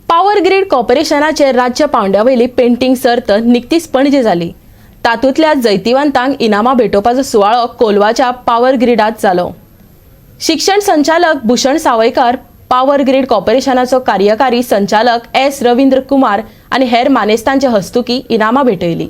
Power grid कॉर्पोरेशनाचे राज्य पावंड्यावयली painting सर्त निकतीच पणजे जाली। तातूंतल्या जैतिवंतांक इनामां भेटोवपाचो सुवाळो कोलवाच्या पॉवर ग्रीडात जालो। शिक्षण संचालक भूषण सावयकार, पॉवर ग्रीड कॉर्पोरेशनाचो कार्यकारी संचालक एस रवींद्र कुमार आनी हेर मानेस्तांच्या हस्तुकी इनामां भेटयली।